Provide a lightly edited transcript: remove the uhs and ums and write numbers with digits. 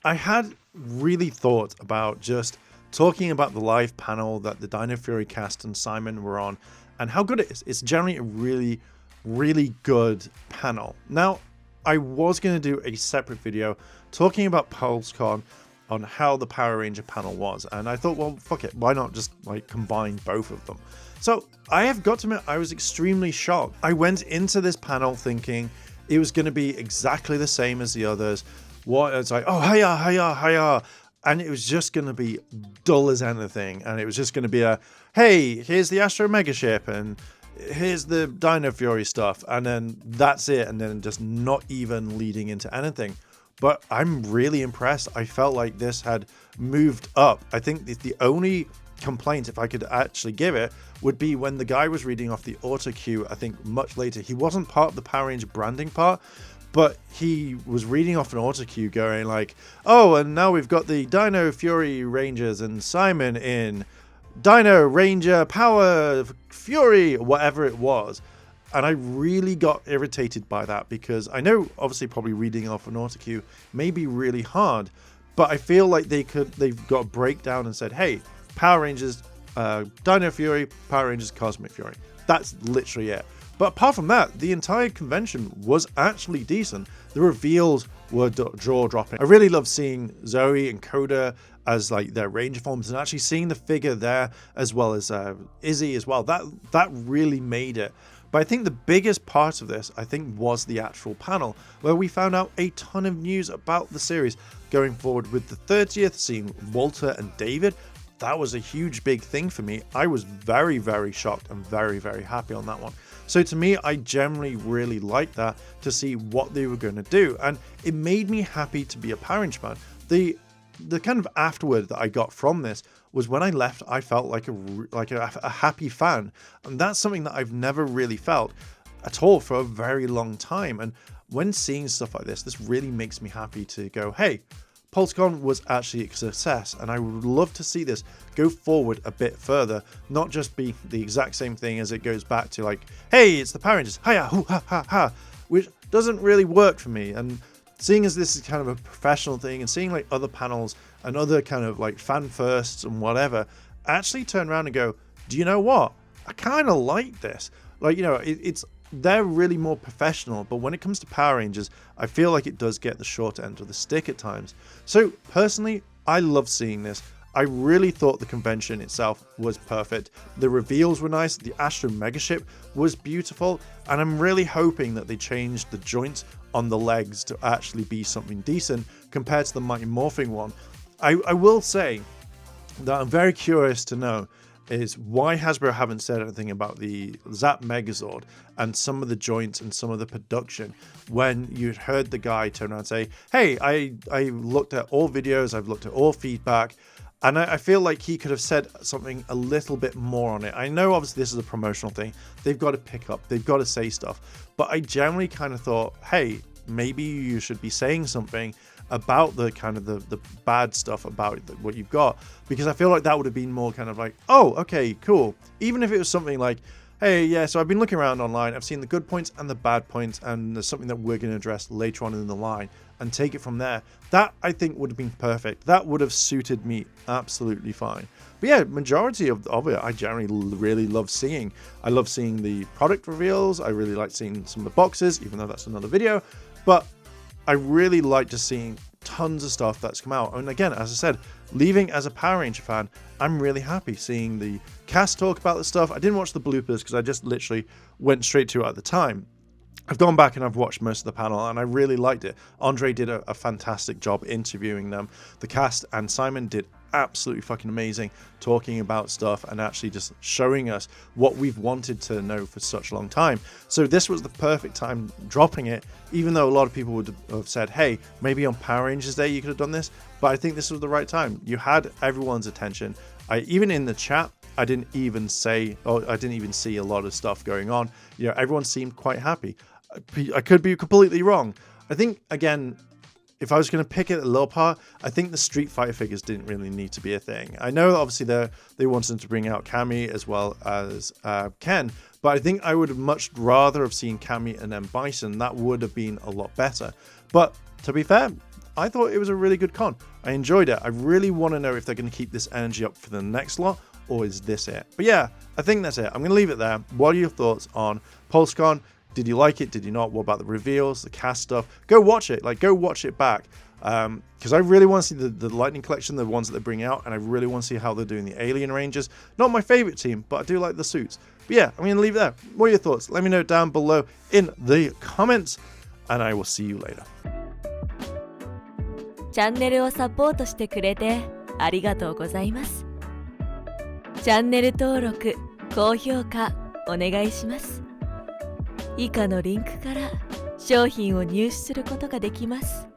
I had really thought about just talking about the live panel that the Dino Fury cast and Simon were on and how good it is. It's generally a really, really good panel. Now, I was going to do a separate video talking about PulseCon on how the Power Ranger panel was, and I thought, well, fuck it, why not just like combine both of them? So I have got to admit, I was extremely shocked. I went into this panel thinking it was going to be exactly the same as the others. What it's like, oh, hiya, hiya, hiya. And it was just going to be dull as anything. And it was just going to be a, hey, here's the Astro Mega Ship and here's the Dino Fury stuff. And then that's it. And then just not even leading into anything. But I'm really impressed. I felt like this had moved up. I think the only complaint, if I could actually give it, would be when the guy was reading off the auto cue. I think much later, he wasn't part of the Power Ranger branding part, but he was reading off an auto cue going like, oh, and now we've got the Dino Fury Rangers and Simon in Dino Ranger Power Fury, whatever it was. And I really got irritated by that because I know obviously probably reading off an auto cue may be really hard, but I feel like they've got a breakdown and said, hey, Power Rangers, Dino Fury, Power Rangers Cosmic Fury. That's literally it. But apart from that, the entire convention was actually decent. The reveals were jaw-dropping. I really love seeing Zoe and Coda as like their Ranger forms and actually seeing the figure there as well as Izzy as well. That really made it. But I think the biggest part of this, I think, was the actual panel, where we found out a ton of news about the series going forward with the 30th, seeing Walter and David. That was a huge, big thing for me. I was very, very shocked and very, very happy on that one. So to me, I generally really liked that to see what they were going to do. And it made me happy to be a Power Ranger fan. The kind of afterward that I got from this was when I left, I felt like a happy fan. And that's something that I've never really felt at all for a very long time. And when seeing stuff like this really makes me happy to go, hey, PulseCon was actually a success, and I would love to see this go forward a bit further, not just be the exact same thing as it goes back to like, hey, it's the Power Rangers, hiya, hoo, ha, ha, ha, which doesn't really work for me. And seeing as this is kind of a professional thing and seeing like other panels and other kind of like fan firsts and whatever, actually turn around and go, do you know what? I kind of like this. Like, you know, they're really more professional, but when it comes to Power Rangers, I feel like it does get the short end of the stick at times. So personally, I love seeing this. I really thought the convention itself was perfect. The reveals were nice, the Astro Megaship was beautiful, and I'm really hoping that they changed the joints on the legs to actually be something decent compared to the Mighty Morphing one. I will say that I'm very curious to know is why Hasbro haven't said anything about the Zap Megazord and some of the joints and some of the production when you'd heard the guy turn around and say, hey, I looked at all videos, I've looked at all feedback, and I feel like he could have said something a little bit more on it. I know obviously this is a promotional thing, they've got to pick up, they've got to say stuff, but I generally kind of thought, hey, maybe you should be saying something about the kind of the bad stuff about what you've got, because I feel like that would have been more kind of like, oh, okay, cool. Even if it was something like, hey, yeah, so I've been looking around online, I've seen the good points and the bad points, and there's something that we're going to address later on in the line, and take it from there. That, I think, would have been perfect. That would have suited me absolutely fine. But yeah, majority of it, I generally really love seeing. I love seeing the product reveals. I really like seeing some of the boxes, even though that's another video. But I really like just seeing tons of stuff that's come out. And again, as I said, leaving as a Power Ranger fan, I'm really happy seeing the cast talk about the stuff. I didn't watch the bloopers because I just literally went straight to it at the time. I've gone back and I've watched most of the panel and I really liked it. Andre did a fantastic job interviewing them. The cast and Simon did absolutely fucking amazing talking about stuff and actually just showing us what we've wanted to know for such a long time. So this was the perfect time dropping it, even though a lot of people would have said, hey, maybe on Power Rangers Day you could have done this, but I think this was the right time. You had everyone's attention. Even in the chat, I didn't even see a lot of stuff going on. You know, everyone seemed quite happy. I could be completely wrong. I think, again, if I was going to pick it a little part, I think the Street Fighter figures didn't really need to be a thing. I know obviously they wanted to bring out Cammy as well as Ken, but I think I would have much rather have seen Cammy and then Bison. That would have been a lot better. But to be fair, I thought it was a really good con. I enjoyed it. I really want to know if they're going to keep this energy up for the next lot, or is this it? But yeah, I think that's it. I'm going to leave it there. What are your thoughts on PulseCon? Did you like it? Did you not? What about the reveals, the cast stuff? Go watch it. Go watch it back. Because I really want to see the Lightning Collection, the ones that they bring out, and I really want to see how they're doing the Alien Rangers. Not my favorite team, but I do like the suits. But yeah, I'm going to leave it there. What are your thoughts? Let me know down below in the comments, and I will see you later. チャンネルをサポートしてくれてありがとうございます。チャンネル登録、高評価お願いします。以下のリンクから商品を入手することができます。